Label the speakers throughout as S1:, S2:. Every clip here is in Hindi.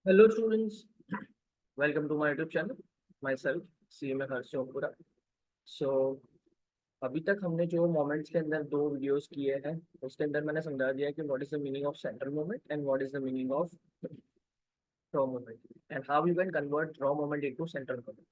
S1: Hello students, welcome to my YouTube channel. Myself CMA Harshopura. So अभी तक हमने जो मोमेंट्स के अंदर दो वीडियोस किए हैं, उसके अंदर मैंने समझा दिया कि what is the meaning of central moment and what is the meaning of raw moment and how you can convert raw moment into central moment.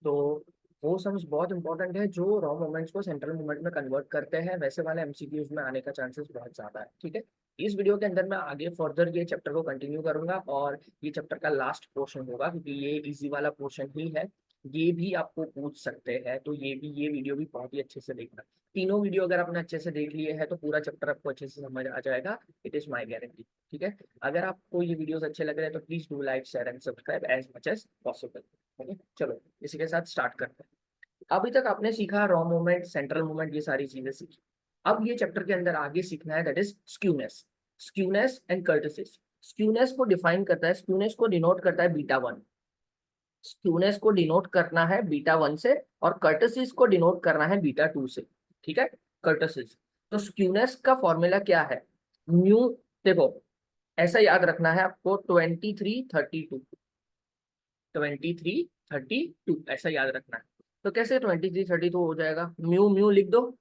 S1: तो वो सम्स बहुत इंपॉर्टेंट है जो रॉ मोमेंट्स को सेंट्रल मोमेंट में कन्वर्ट करते हैं। वैसे वाले MCQs में आने का चांसेस बहुत ज़्यादा है। ठीक है, इस वीडियो के अंदर मैं आगे फर्दर ये चैप्टर को कंटिन्यू करूंगा और ये चैप्टर का लास्ट पोर्शन होगा क्योंकि ये इजी वाला पोर्शन ही है। ये भी आपको पूछ सकते हैं, तो ये वीडियो भी बहुत ही अच्छे से देखना। तीनों वीडियो अगर आपने अच्छे से देख लिए हैं तो पूरा चैप्टर आपको अच्छे से समझ आ जाएगा। It is my guarantee. ठीक है, अगर आपको ये वीडियोस अच्छे लग रहे हैं तो please do like share and subscribe as much as possible. Okay, चलो इसी के साथ स्टार्ट करते हैं। अभी तक आपने सीखा रॉ मोमेंट, सेंट्रल मोमेंट, ये सारी चीजें सीखी। अब ये चैप्टर के अंदर आगे सीखना है, that is skewness. Skewness and कर्टिसिस। Skewness को डिफाइन करता है, स्क्यूनेस को डिनोट करता है बीटा 1। स्क्यूनेस को डिनोट करना है बीटा 1 से और कर्टिसिस को डिनोट करना है बीटा 2 से। ठीक है, कर्टिसिस। तो स्क्यूनेस का फॉर्मूला क्या है? म्यू, देखो ऐसा याद रखना है आपको, 2332। 2332 ऐसा याद रखना है। तो कैसे 2332 हो जाएगा? म्यू म्यू लिख दो,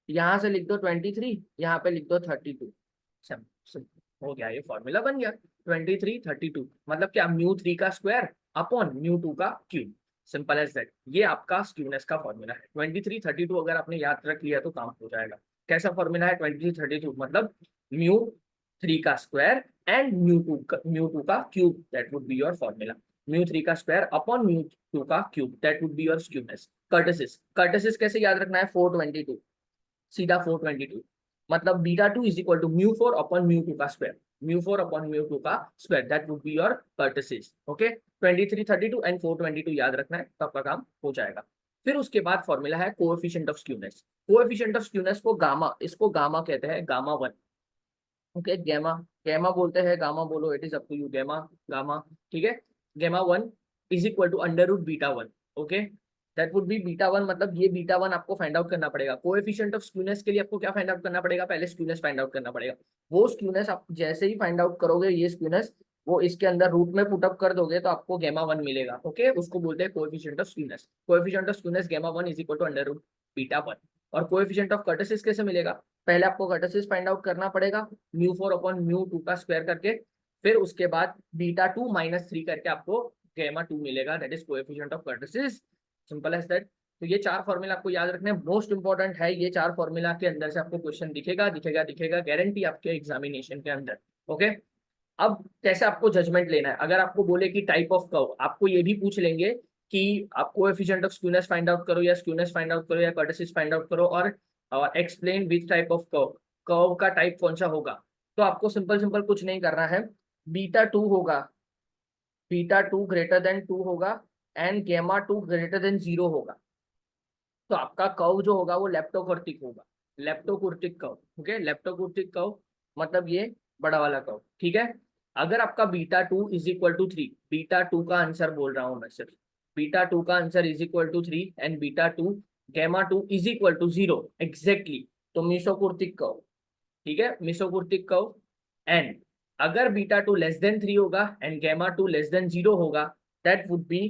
S1: यहाँ से लिख दो 23, यहाँ पे लिख दो 32। हो गया, ये फॉर्मूला बन गया। 2332 मतलब क्या? म्यू 3 का स्क्वायर अपॉन म्यू 2 का क्यूब। Simple as that. ये आपका स्क्यूनेस का फॉर्मूला है। 2332 अगर आपने याद रख लिया तो काम हो जाएगा। कैसा फॉर्मूला है 2332? मतलब म्यू 3 का स्क्वायर एंड म्यू टू का cube, that would be your formula. Mu 3 का स्क्वायर अपॉन म्यू 2 का cube, that would be your skewness. Kurtosis, kurtosis कैसे याद रखना है? 422, सीधा 422। मतलब beta 2 is equal to mu 4 upon mu 2 का स्क्वायर। म्यू 4 अपॉन म्यू 2 का square, that would be your kurtosis. Okay, 2332 and 422 याद रखना है, तो आपका काम हो जाएगा। फिर उसके बाद फॉर्मूला है coefficient of skewness. Coefficient of skewness को गामा, इसको गामा कहते हैं, गामा 1। ओके, गैमा, गैमा बोलते हैं, गामा बोलो, it is up to you. Gamma, gamma, ठीक है। Gamma 1 is equal to under root beta 1। Okay, that would be beta 1। मतलब ये बीटा 1 आपको फाइंड आउट करना पड़ेगा। कोएफिशिएंट ऑफ स्क्यूनेस के लिए आपको क्या फाइंड आउट करना पड़ेगा? पहले स्क्यूनेस फाइंड आउट करना पड़ेगा। वो स्क्यूनेस आप जैसे ही फाइंड आउट करोगे, ये स्क्यूनेस वो इसके अंदर रूट में पुटअप कर दोगे तो आपको गैमा 1 मिलेगा। ओके, उसको बोलते हैं coefficient of skewness. Coefficient of skewness gamma 1 is equal to under root beta 1। और कोएफिशिएंट ऑफ कर्टिसिस कैसे मिलेगा? पहले आपको कर्टिसिस फाइंड आउट करना पड़ेगा, म्यू 4 अपॉन म्यू 2 का स्क्वायर करके। फिर उसके बाद बीटा 2 - 3 करके आपको गैमा 2 मिलेगा, that is coefficient of kurtosis. Simple as that. तो ये चार फॉर्मूला आपको याद रखने हैं, मोस्ट इंपॉर्टेंट है। ये चार फॉर्मूला के अंदर से आपको क्वेश्चन दिखेगा दिखेगा दिखेगा, गारंटी आपके एग्जामिनेशन के अंदर। ओके, अब कैसे आपको जजमेंट लेना है? अगर आपको बोले कि टाइप ऑफ कर्व, आपको ये भी पूछ लेंगे कि आप coefficient of skewness find out करो या स्क्यूनेस फाइंड आउट करो या कर्टिसिस फाइंड आउट करो और explain which type of curve, curve का टाइप कौन सा होगा। तो आपको सिंपल सिंपल कुछ नहीं करना है, बीटा 2 होगा, बीटा 2 ग्रेटर देन 2 होगा एंड गैमा 2 ग्रेटर देन 0 होगा। तो आपका कर्व जो होगा वो लेप्टोकुर्टिक होगा, लेप्टोकुर्टिक कर्व। ओके, लेप्टोकुर्टिक कर्व मतलब ये बड़ा वाला कर्व। ठीक है, अगर आपका बीटा 2 = 3, बीटा 2 का आंसर बोल रहा हूं मैं सिर्फ, बीटा 2 का answer is equal to 3 and beta 2 gamma 2 is equal to 0 exactly, तो मीसोकुर्तिक कर्व। ठीक है, मीसोकुर्तिक कर्व। एंड अगर बीटा 2 लेस देन 3 होगा एंड गैमा 2 लेस देन 0 होगा, that would be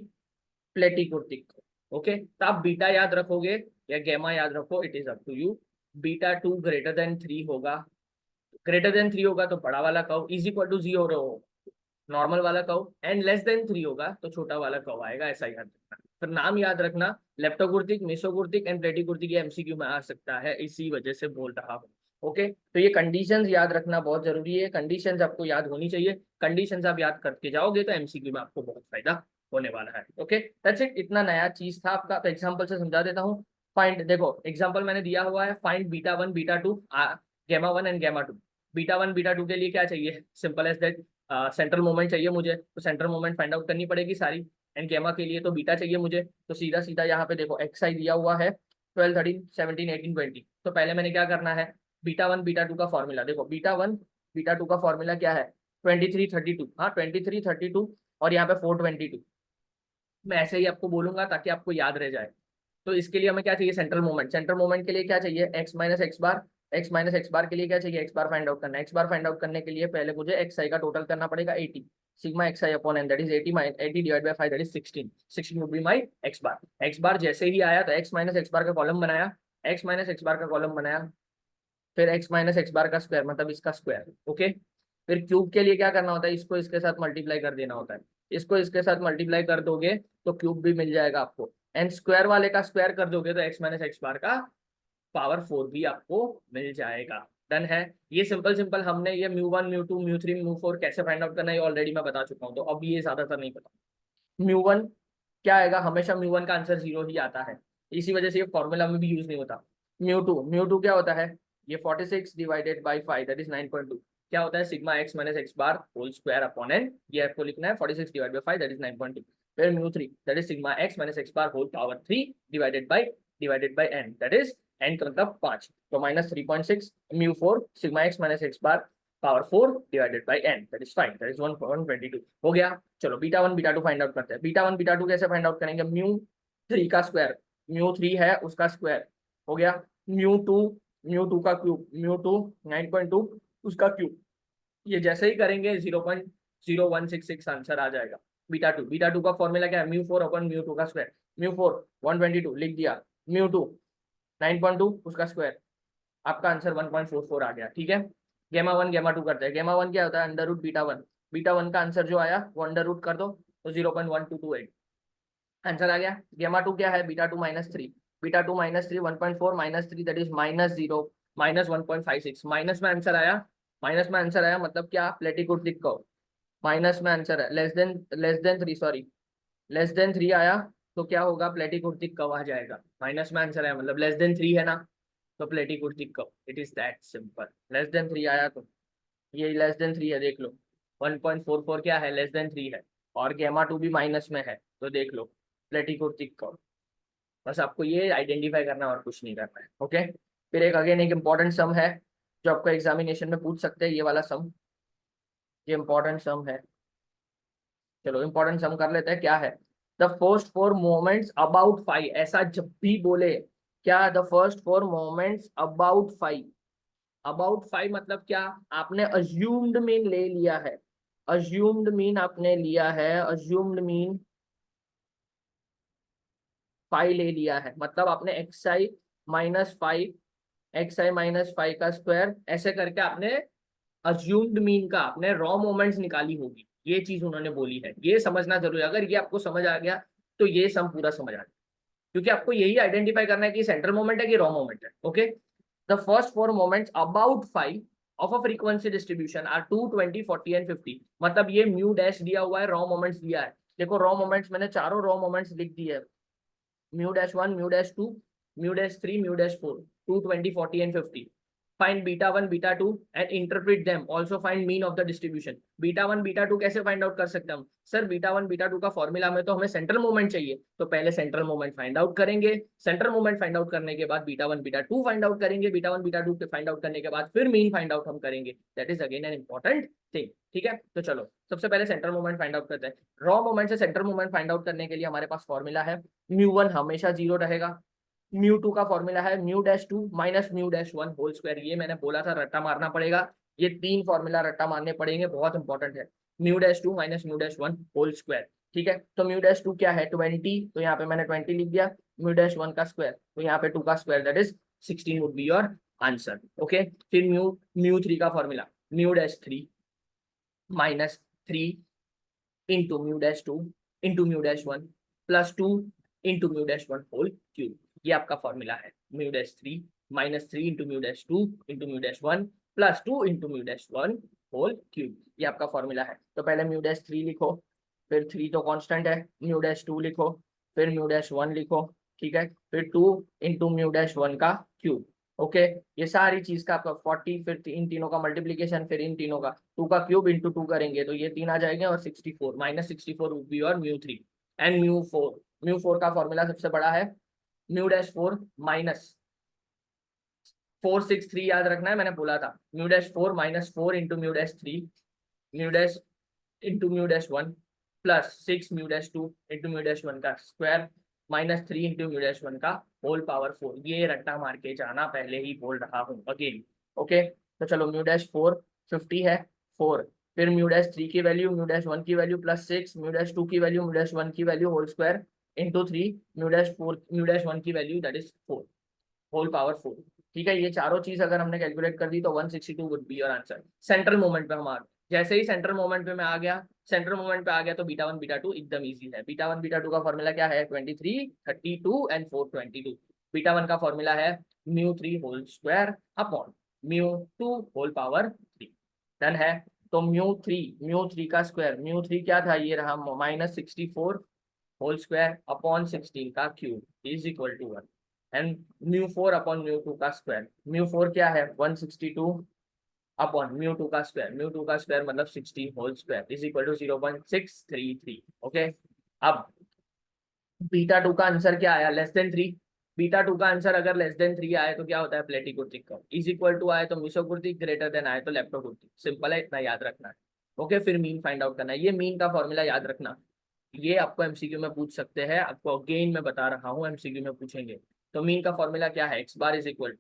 S1: platykurtic curve. Okay, तो आप बीटा याद रखोगे या गैमा याद रखो, it is up to you. Beta 2 greater than 3 होगा, ग्रेटर देन 3 होगा तो बड़ा वाला curve is equal to 0, normal वाला कर्व, एंड लेस देन 3 होगा तो छोटा वाला कर्व आएगा। ऐसा याद रखना। फिर नाम याद रखना, लेप्टोकुर्तिक, मेसोकुर्तिक एंड प्लेटिकुर्तिक, ये MCQ में आ सकता है, इसी वजह से बोल रहा हूँ। ओके, तो ये कंडीशंस याद रखना बहुत जरूरी है। कंडीशंस आपको याद होनी चाहिए। कंडीशंस आप याद करके जाओगे तो MCQ में आपको बहुत फायदा होने वाला है। ओके, दैट्स इट, इतना नया चीज था आपका। तो एग्जाम्पल से समझा देता हूँ। फाइंड, देखो एग्जाम्पल मैंने दिया हुआ है, find beta 1 beta 2 gamma 1 and gamma 2। Beta 1 beta 2 के लिए क्या चाहिए? Simple as that, central moment चाहिए मुझे, तो सेंट्रल मोमेंट फाइंड आउट करनी पड़ेगी सारी। एंड गेमा के लिए तो बीटा चाहिए मुझे, तो सीधा सीधा यहाँ पे देखो XI दिया हुआ है 12 13 17 18 20। तो पहले मैंने क्या करना है, बीटा 1 बीटा 2 का फॉर्मूला देखो, बीटा 1 बीटा 2 का फॉर्मूला क्या है? 2332। हाँ, 2332 और यहाँ पे 422। मैं ऐसे ही आपको बोलूंगा ताकि आपको याद रह जाए। तो इसके लिए हमें क्या चाहिए? Central moment. सेंट्रल मोमेंट के लिए क्या चाहिए? x - x बार एक्स माइनस एक्स बार के लिए क्या चाहिए, एक्स बार फाइंड आउट करना है। एक्स बार फाइंड आउट करने के लिए पहले मुझे एक्स आई का टोटल करना पड़ेगा 80, sigma x i upon n that is 80 divide by 5 that is 16 would be my x bar. X bar जैसे ही आया तो एक्स माइनस एक्स बार का कॉलम बनाया, एक्स माइनस एक्स बार का कॉलम बनाया, फिर एक्स माइनस एक्स बार का स्क्वायर मतलब इसका स्क्वायर। ओके, फिर क्यूब के लिए क्या करना होता है, इसको इसके साथ मल्टीप्लाई कर देना होता है। इसको इसके साथ मल्टीप्लाई कर दोगे तो क्यूब भी मिल जाएगा आपको, एंड स्क्वायर वाले का स्क्वायर कर दोगे तो एक्स माइनस एक्स बार का पावर 4 भी आपको मिल जाएगा। डन है। ये सिंपल सिंपल हमने ये म्यू 1 म्यू 2 म्यू 3 म्यू 4 कैसे फाइंड आउट करना है ऑलरेडी मैं बता चुका हूँ, तो अब ये ज्यादातर नहीं पता। म्यू 1 क्या आएगा, हमेशा म्यू 1 का आंसर 0 ही आता है, इसी वजह से ये फॉर्मूला में भी यूज नहीं होता। म्यू 2 क्या होता है, ये 46 डिवाइडेड बाई 5 दैट इज 9.2 क्या होता है, sigma x minus x bar whole square upon n, ये आपको लिखना है 46 डिवाइड बाई 5 दैट इज 9.2। फिर mu 3 that is sigma x minus x bar whole power 3 divided by n that is n का मतलब 5, तो minus 3.6। Mu 4 sigma x minus x bar power 4 divided by n that is 5 that is 122 हो गया। चलो बीटा 1 बीटा 2 फाइंड आउट करते हैं। बीटा 1 बीटा 2 कैसे फाइंड आउट करेंगे, म्यू 3 का स्क्वायर, म्यू 3 है उसका स्क्वायर हो गया, म्यू 2 का क्यूब, म्यू 2 9.2 उसका क्यूब, ये जैसे ही करेंगे 0.0166 आंसर आ जाएगा। बीटा 2 का फॉर्मूला क्या है, म्यू 4 अपन म्यू 2 का स्क्वायर, म्यू 4 122 लिख दिया, म्यू 2 9.2 उसका स्क्वायर, आपका आंसर 1.44 आ गया। ठीक है, गेमा 1 गेमा 2 करते हैं। गेमा 1 क्या होता है, अंडर रूट बीटा 1, बीटा 1 का आंसर जो आया वो अंडर रूट कर दो तो 0.1228 आंसर आ गया। गेमा 2 क्या है, beta 2 minus three 1.4 minus 3 that is -0 -1.56 minus में आंसर आया, माइनस में आंसर आया मतलब क्या, प्लेटिकूट दिख को माइनस में आंसर है, less than 3 sorry less than 3 आया तो क्या होगा, प्लेटिकूट कव आ जाएगा। माइनस में आंसर आया मतलब लेस देन 3 है ना, तो प्लेटिकूट कव, it is that simple. Less than 3 आया तो ये लेस देन 3 है, देख लो 1.44 क्या है, लेस देन 3 है, और गेमा 2 भी माइनस में है तो देख लो प्लेटिकूट कव। बस आपको ये आइडेंटिफाई करना और कुछ नहीं करना है। ओके, फिर एक अगेन एक इम्पॉर्टेंट सम है जो आपको एग्जामिनेशन में पूछ सकते हैं, ये वाला सम, ये इम्पोर्टेंट सम है। चलो इम्पोर्टेंट सम कर लेते हैं। क्या है, द फर्स्ट 4 मोमेंट्स अबाउट 5, ऐसा जब भी बोले क्या, the first 4 moments about 5, about 5 मतलब क्या, आपने अज्यूम्ड मीन ले लिया है, अज्यूम्ड मीन आपने लिया है, अज्यूम्ड मीन 5 ले लिया है, मतलब आपने एक्स आई माइनस 5 का स्क्वायर ऐसे करके आपने अज्यूम्ड मीन का आपने रॉ मोमेंट्स निकाली होगी, ये चीज उन्होंने बोली है, ये समझना जरूरी है। अगर ये आपको समझ आ गया तो ये सम पूरा समझ आ गया, क्योंकि आपको यही आइडेंटिफाई करना है कि सेंट्रल मोमेंट है कि रॉ मोमेंट है। Okay, the first 4 moments about 5 of a frequency distribution are 2, 20, 40 and 50, मतलब ये म्यू डैश दिया हुआ है, रॉ मोमेंट्स दिया है। देखो रॉ मोमेंट्स मैंने चारों रॉ मोमेंट्स लिख दिए है, mu 1 mu 2 mu 3 mu 4 2, 20, 40 and 50. Find beta 1 beta 2 and interpret them. Also find mean of the distribution. beta 1 beta 2 कैसे फाइंड आउट कर सकते हैं हम, सर beta 1 beta 2 का फॉर्मूला में तो हमें सेंट्रल मोमेंट चाहिए, तो पहले सेंट्रल मोमेंट फाइंड आउट करेंगे, सेंट्रल मोमेंट फाइंड आउट करने के बाद beta 1 beta 2 फाइंड आउट करेंगे, beta 1 beta 2 के फाइंड आउट करने के बाद फिर मीन फाइंड आउट हम करेंगे। That is again an important thing. ठीक है, तो चलो सबसे पहले सेंट्रल मोमेंट फाइंड आउट करते हैं। रॉ मोमेंट से सेंट्रल मोमेंट फाइंड आउट करने के लिए हमारे पास फॉर्मूला है, म्यू 1 हमेशा 0 रहेगा, म्यू 2 का फॉर्मूला है म्यू 2 - म्यू 1 होल स्क्वायर, ये मैंने बोला था रट्टा मारना पड़ेगा, ये 3 फॉर्मूला रट्टा मारने पड़ेंगे, बहुत इंपॉर्टेंट है। Mu 2 - mu 1 whole square. ठीक है, तो म्यू 2 क्या है 20, तो यहाँ पे मैंने 20 लिख दिया, म्यू 1 का स्क्वायर तो यहाँ पे 2 का square that is 16 would be your answer. Okay, फिर म्यू 3 का formula mu 3 -3 into mu 2 into mu 1 +2 into mu 1 whole cube, ये आपका फॉर्मूला है। Mu 3 -3 into mu 2 into mu 1 +2 into mu 1 whole cube, ये आपका फॉर्मूला है। तो पहले म्यू 3 लिखो, फिर 3 तो कांस्टेंट है, म्यू 2 लिखो, फिर म्यू 1 लिखो, ठीक है, फिर 2 इंटू म्यू 1 का क्यूब। ओके, ये सारी चीज का आपका 40, फिर इन तीनों का मल्टीप्लीकेशन, फिर इन तीनों का 2 का क्यूब इंटू 2 करेंगे तो ये 3 आ जाएंगे, और 64 -64 वुड बी और म्यू 3 एंड म्यू 4 का फॉर्मूला सबसे बड़ा है, म्यू 4 -463 याद रखना है, मैंने बोला था mu 4 -4 into mu 3 mu into mu 1 +6 mu 2 into mu 1 का स्क्वायर -3 इंटू म्यू 1 का होल पावर 4, ये रट्टा मार के जाना, पहले ही बोल रहा हूँ अगेन। ओके, तो चलो म्यू डैश 4 50 है 4, फिर म्यू डैश 3 की वैल्यू, म्यू डैश 1 की वैल्यू प्लस 6, म्यू डैश 2 की वैल्यू, म्यू डैश 1 की value whole square into 3, mu dash 4, mu dash 1 की value that is 4 whole power 4। ठीक है, ये चारों चीज अगर हमने कैलकुलेट कर दी तो 162 would be your answer. Central moment पे हम आ गए, जैसे ही सेंट्रल मोमेंट पे मैं आ गया, सेंट्रल मोमेंट पे आ गया तो बीटा 1 बीटा 2 एकदम इजी है। बीटा 1 बीटा 2 का फॉर्मूला क्या है, 23 32 एंड 422। बीटा 1 का फॉर्मूला है mu 3 whole square upon mu 2 whole power 3। Done है। तो म्यू थ्री का स्क्वायर, म्यू 3 क्या था, ये रहा -64 होल स्क्वायर अपॉन 16 का cube is equal to 1, and mu 4 upon mu 2 का स्क्वायर, म्यू 4 क्या है 162 अपॉन म्यू 2 का स्क्वायर, म्यू 2 का स्क्वायर मतलब 16 whole square is equal to 0.633। Okay, अब बीटा 2 का आंसर क्या आया, लेस देन 3। बीटा 2 का आंसर अगर लेस देन 3 आए तो क्या होता है, प्लेटिकोटिक कर्व। इज इक्वल टू आए तो मिसोकुर्तिक, ग्रेटर देन आए तो लेप्टोकुर्तिक। सिंपल है, इतना याद रखना है। ओके, फिर मीन फाइंड आउट करना है, ये मीन का फॉर्मूला याद रखना। ये आपको एमसीक्यू में पूछ सकते हैं, आपको अगेन मैं बता रहा हूँ, एमसीक्यू में पूछेंगे। तो मीन का फॉर्मूला क्या है, x bar is equal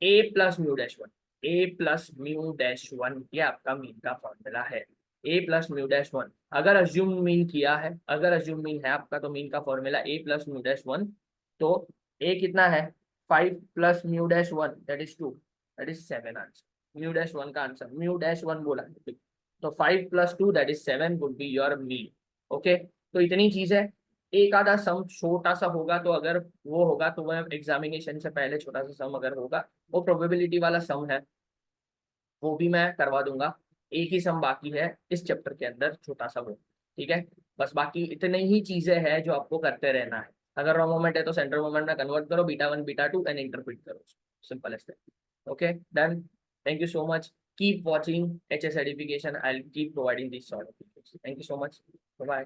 S1: A plus mu dash one, A plus mu dash one, ये आपका मीन का फॉर्मूला है। ए प्लस म्यू डैश वन, अगर अज्यूम मीन किया है, अगर अज्यूम मीन है आपका, तो मीन का फॉर्मूला ए प्लस म्यू डैश वन। तो ए कितना है 5 plus mu dash one that is 2, that is 7 answer. Mu dash one का आंसर, म्यू डैश वन बोला है, तो 5 plus 2 that is 7 would be your mean. Okay, तो इतनी चीज है। एक आधा सम छोटा सा होगा, तो अगर वो होगा तो वह एग्जामिनेशन से पहले छोटा सा सम अगर होगा, वो प्रोबेबिलिटी वाला सम है, वो भी मैं करवा दूंगा। एक ही सम बाकी है इस चैप्टर के अंदर, छोटा सा वो। ठीक है, बस बाकी इतनी ही चीजें हैं जो आपको करते रहना है। अगर रॉ मोमेंट है तो सेंट्रल मोमेंट में कन्वर्ट करो, बीटा 1 बीटा 2 एंड इंटरप्रेट करो, simple as that. Okay, done. Thank you so much, keep watching HS Education, I will keep providing this sort of videos. Thank you so much, bye bye.